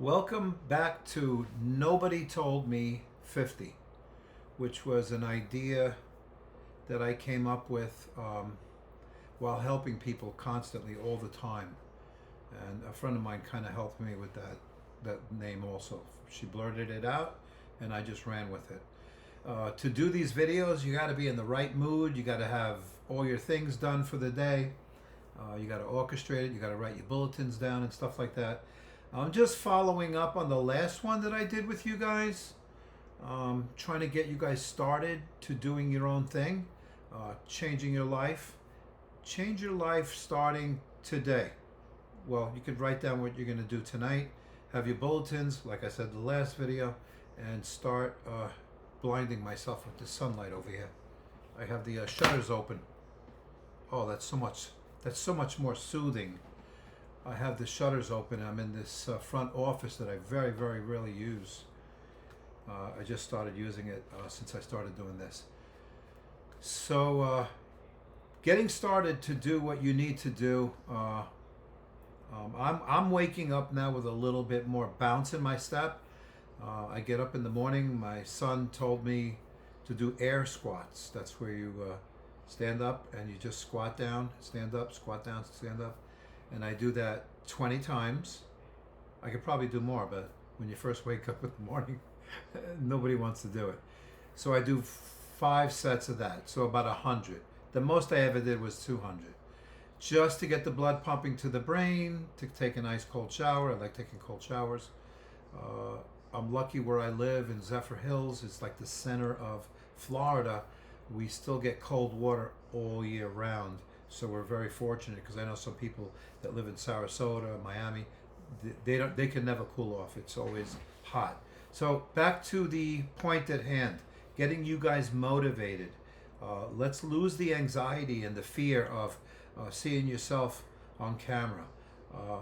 Welcome back to Nobody Told Me 50, which was an idea that I came up with while helping people constantly all the time. And a friend of mine kind of helped me with that name also. She blurted it out, and I just ran with it. To do these videos, you got to be in the right mood. You got to have all your things done for the day. You got to orchestrate it. You got to write your bulletins down and stuff like that. I'm just following up on the last one that I did with you guys. Trying to get you guys started to doing your own thing, changing your life. Change your life starting today. Well, you could write down what you're going to do tonight, have your bulletins, like I said in the last video, and start blinding myself with the sunlight over here. I have the shutters open. Oh, that's so much more soothing. I have the shutters open. I'm in this front office that I very, very rarely use. I just started using it since I started doing this. So, getting started to do what you need to do. I'm waking up now with a little bit more bounce in my step. I get up in the morning. My son told me to do air squats. That's where you stand up and you just squat down, stand up, squat down, stand up. And I do that 20 times. I could probably do more, but when you first wake up in the morning, nobody wants to do it. So I do 5 sets of that, so about 100. The most I ever did was 200. Just to get the blood pumping to the brain, to take an ice cold shower. I like taking cold showers. I'm lucky where I live in Zephyr Hills. It's like the center of Florida. We still get cold water all year round. So we're very fortunate, because I know some people that live in Sarasota, Miami, they can never cool off. It's always hot. So back to the point at hand, getting you guys motivated. Let's lose the anxiety and the fear of seeing yourself on camera.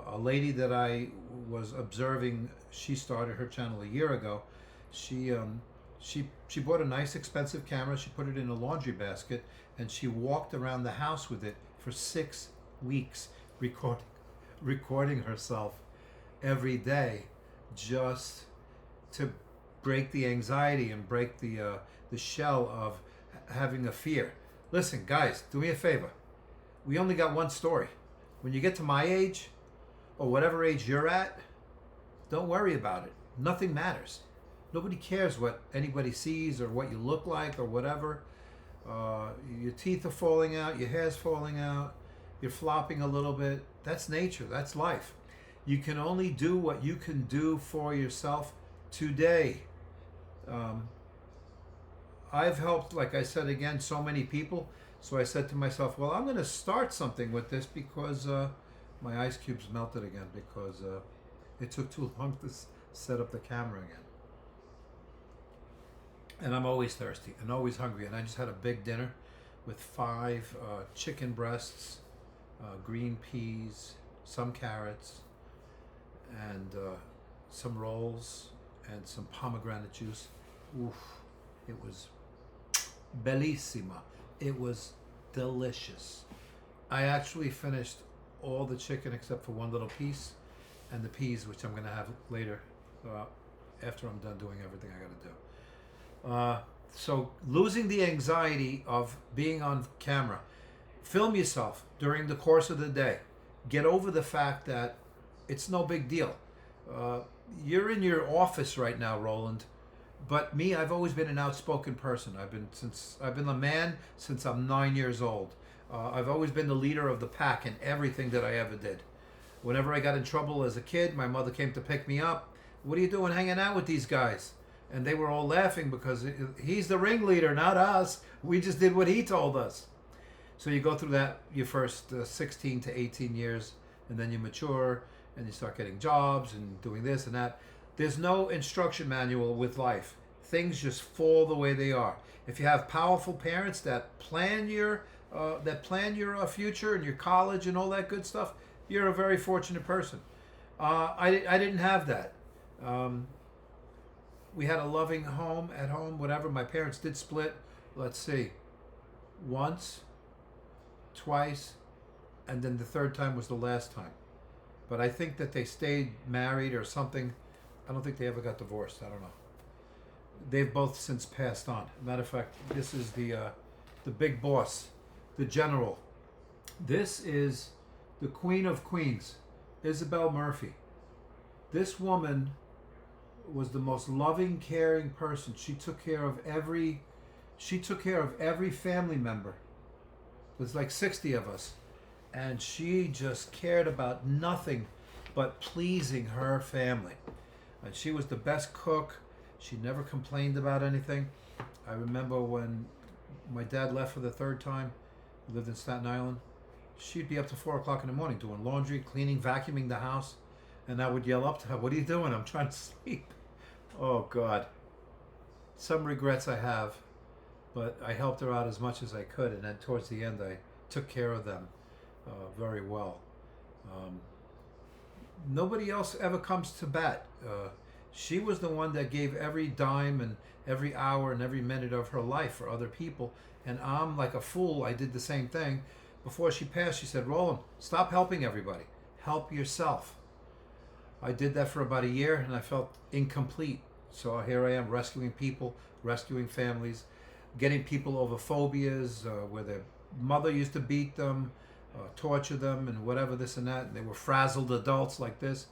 A lady that I was observing, she started her channel a year ago. She bought a nice expensive camera. She put it in a laundry basket, and she walked around the house with it for 6 weeks, recording herself every day, just to break the anxiety and break the shell of having a fear. Listen, guys, do me a favor. We only got one story. When you get to my age, or whatever age you're at, don't worry about it. Nothing matters. Nobody cares what anybody sees or what you look like or whatever. Your teeth are falling out, your hair's falling out, you're flopping a little bit. That's nature, that's life. You can only do what you can do for yourself today. I've helped, like I said again, so many people. So I said to myself, well, I'm going to start something with this, because my ice cubes melted again, because it took too long to set up the camera again. And I'm always thirsty and always hungry. And I just had a big dinner with 5 chicken breasts, green peas, some carrots, and some rolls, and some pomegranate juice. Oof, it was bellissima. It was delicious. I actually finished all the chicken except for one little piece, and the peas, which I'm going to have later after I'm done doing everything I got to do. So losing the anxiety of being on camera. Film yourself during the course of the day. Get over the fact that it's no big deal. You're in your office right now, Roland. But me, I've always been an outspoken person. I've been a man since I'm 9 years old. I've always been the leader of the pack in everything that I ever did. Whenever I got in trouble as a kid, my mother came to pick me up. What are you doing hanging out with these guys? And they were all laughing, because he's the ringleader, not us. We just did what he told us. So you go through that your first 16 to 18 years, and then you mature, and you start getting jobs and doing this and that. There's no instruction manual with life. Things just fall the way they are. If you have powerful parents that plan your future and your college and all that good stuff, you're a very fortunate person. I didn't have that. We had a loving home, at home, whatever. My parents did split, let's see, once, twice, and then the third time was the last time. But I think that they stayed married or something. I don't think they ever got divorced. I don't know. They've both since passed on. Matter of fact, this is the big boss, the general. This is the Queen of Queens, Isabel Murphy. This woman was the most loving, caring person. She took care of every family member. There's like 60 of us. And she just cared about nothing but pleasing her family. And she was the best cook. She never complained about anything. I remember when my dad left for the third time, we lived in Staten Island, she'd be up to 4 o'clock in the morning doing laundry, cleaning, vacuuming the house. And I would yell up to her, "What are you doing? I'm trying to sleep." Oh, God. Some regrets I have, but I helped her out as much as I could. And then towards the end, I took care of them very well. Nobody else ever comes to bat. She was the one that gave every dime and every hour and every minute of her life for other people. And I'm like a fool. I did the same thing. Before she passed, she said, "Roland, stop helping everybody. Help yourself." I did that for about a year and I felt incomplete. So here I am rescuing people, rescuing families, getting people over phobias where their mother used to beat them, torture them, and whatever, this and that. And they were frazzled adults like this.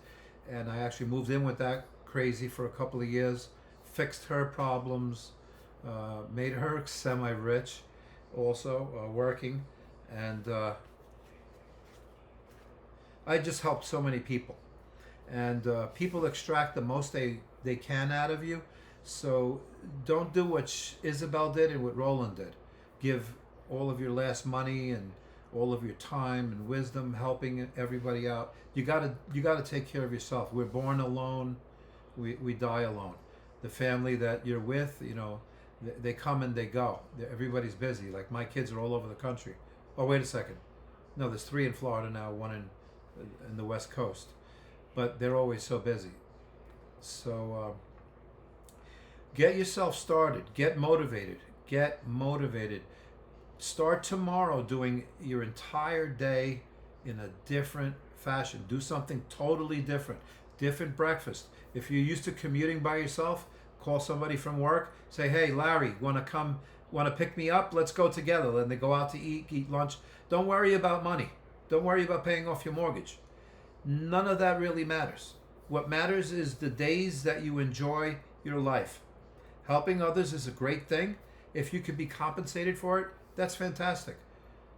And I actually moved in with that crazy for a couple of years, fixed her problems, made her semi-rich, also working. And I just helped so many people. And people extract the most they can out of you. So don't do what Isabel did and what Roland did. Give all of your last money and all of your time and wisdom helping everybody out. You gotta take care of yourself. We're born alone. We die alone. The family that you're with, they come and they go. Everybody's busy. Like my kids are all over the country. Oh, wait a second. No, there's 3 in Florida now, 1 in the West Coast. But they're always so busy. So get yourself started. Get motivated. Get motivated. Start tomorrow doing your entire day in a different fashion. Do something totally different. Different breakfast. If you're used to commuting by yourself, call somebody from work. Say, "Hey, Larry, want to pick me up? Let's go together." Then they go out to eat lunch. Don't worry about money. Don't worry about paying off your mortgage. None of that really matters. What matters is the days that you enjoy your life. Helping others is a great thing. If you could be compensated for it, that's fantastic.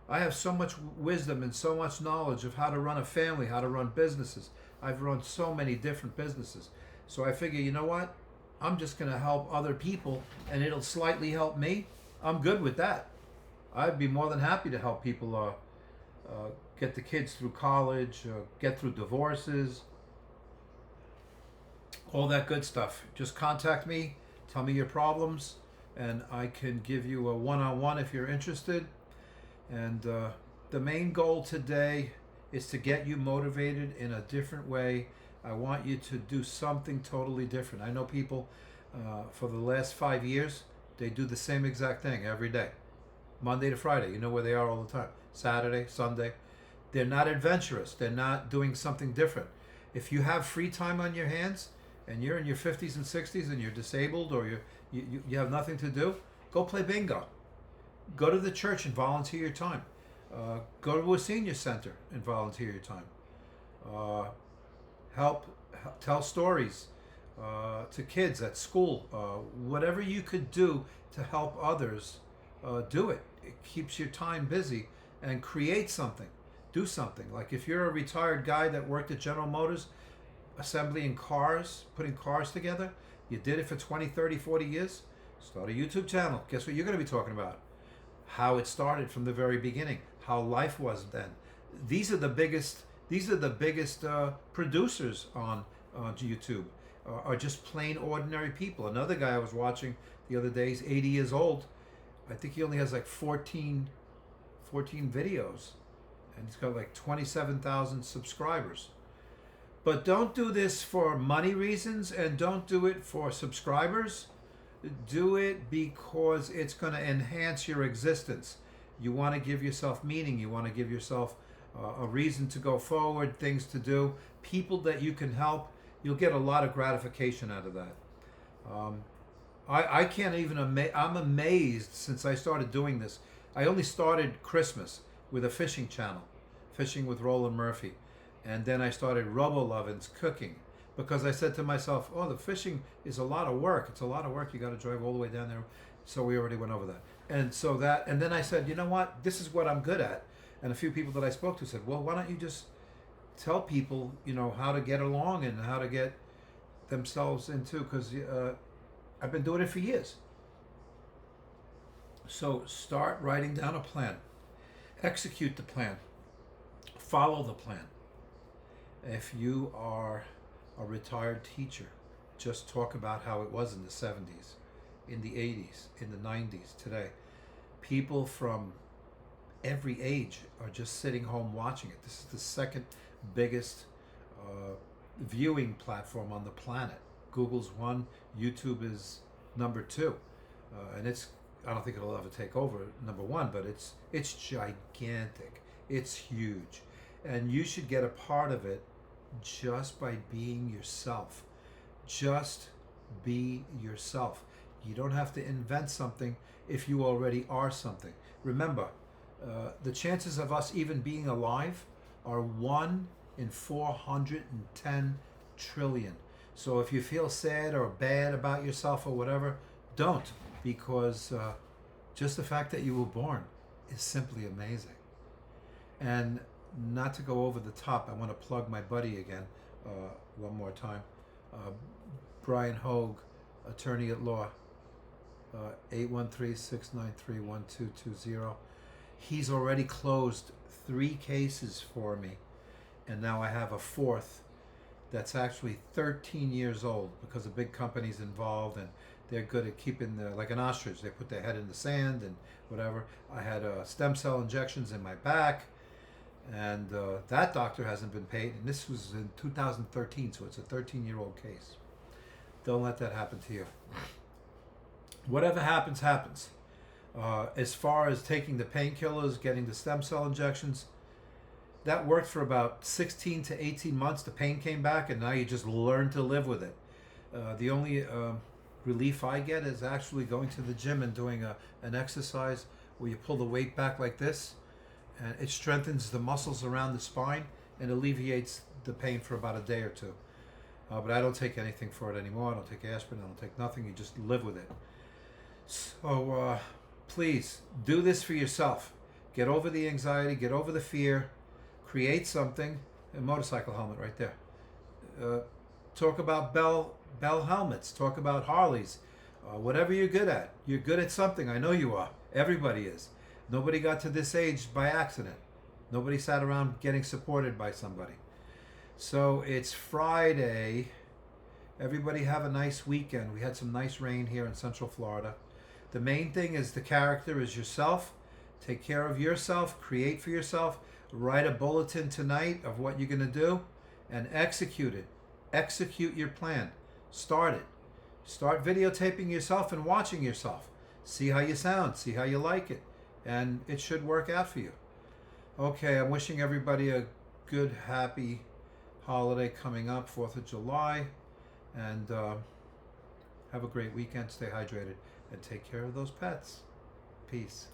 I have so much wisdom and so much knowledge of how to run a family, how to run businesses. I've run so many different businesses. So I figure, you know what? I'm just going to help other people and it'll slightly help me. I'm good with that. I'd be more than happy to help people get the kids through college, get through divorces, all that good stuff. Just contact me, tell me your problems, and I can give you a one-on-one if you're interested. And the main goal today is to get you motivated in a different way. I want you to do something totally different. I know people for the last 5 years, they do the same exact thing every day. Monday to Friday, you know where they are all the time. Saturday, Sunday. They're not adventurous. They're not doing something different. If you have free time on your hands and you're in your 50s and 60s and you're disabled or you have nothing to do, go play bingo. Go to the church and volunteer your time. Go to a senior center and volunteer your time. Help tell stories to kids at school. Whatever you could do to help others, do it. It keeps your time busy and create something. Do something. Like if you're a retired guy that worked at General Motors, assembling cars, putting cars together, you did it for 20, 30, 40 years, start a YouTube channel. Guess what you're going to be talking about? How it started from the very beginning, how life was then. These are the biggest producers on YouTube are just plain ordinary people. Another guy I was watching the other day is 80 years old. I think he only has like 14 videos. And he's got like 27,000 subscribers. But don't do this for money reasons and don't do it for subscribers. Do it because it's going to enhance your existence. You want to give yourself meaning. You want to give yourself a reason to go forward, things to do, people that you can help. you'll get a lot of gratification out of that. Um, I can't even I'm amazed since I started doing this. I only started Christmas with a fishing channel, fishing with Roland Murphy, and then I started Robo Lovin's cooking because I said to myself, "Oh, the fishing is a lot of work. It's a lot of work. You got to drive all the way down there." So we already went over that, and then I said, "You know what? This is what I'm good at." And a few people that I spoke to said, "Well, why don't you just tell people, how to get along and how to get themselves into?" Because I've been doing it for years. So start writing down a plan, execute the plan, follow the plan. If you are a retired teacher, just talk about how it was in the 70s, in the 80s, in the 90s, today. People from every age are just sitting home watching it. This is the second biggest viewing platform on the planet. Google's one, YouTube is number two, and I don't think it'll ever take over number one, but it's gigantic. It's huge, and you should get a part of it just by being yourself. Just be yourself. You don't have to invent something if you already are something. Remember, the chances of us even being alive are 1 in 410 trillion. So if you feel sad or bad about yourself or whatever, don't, because just the fact that you were born is simply amazing. And not to go over the top, I want to plug my buddy again one more time. Brian Hogue, attorney at law, 813-693-1220. He's already closed 3 cases for me, and now I have a 4th that's actually 13 years old because a big company's involved and they're good at keeping like an ostrich. They put their head in the sand and whatever. I had stem cell injections in my back, and that doctor hasn't been paid. And this was in 2013, so it's a 13-year-old case. Don't let that happen to you. Whatever happens, happens. As far as taking the painkillers, getting the stem cell injections, that worked for about 16 to 18 months. The pain came back, and now you just learn to live with it. The only relief I get is actually going to the gym and doing an exercise where you pull the weight back like this, and it strengthens the muscles around the spine and alleviates the pain for about a day or two. But I don't take anything for it anymore. I don't take aspirin. I don't take nothing. You just live with it. So please do this for yourself. Get over the anxiety. Get over the fear. Create something. A motorcycle helmet right there. Talk about Bell helmets. Talk about Harleys. Whatever you're good at. You're good at something. I know you are. Everybody is. Nobody got to this age by accident. Nobody sat around getting supported by somebody. So it's Friday. Everybody have a nice weekend. We had some nice rain here in Central Florida. The main thing is the character is yourself. Take care of yourself. Create for yourself. Write a bulletin tonight of what you're going to do and execute it. Execute your plan. Start it. Start videotaping yourself and watching yourself. See how you sound. See how you like it. And it should work out for you. Okay, I'm wishing everybody a good, happy holiday coming up, 4th of July. And have a great weekend. Stay hydrated and take care of those pets. Peace.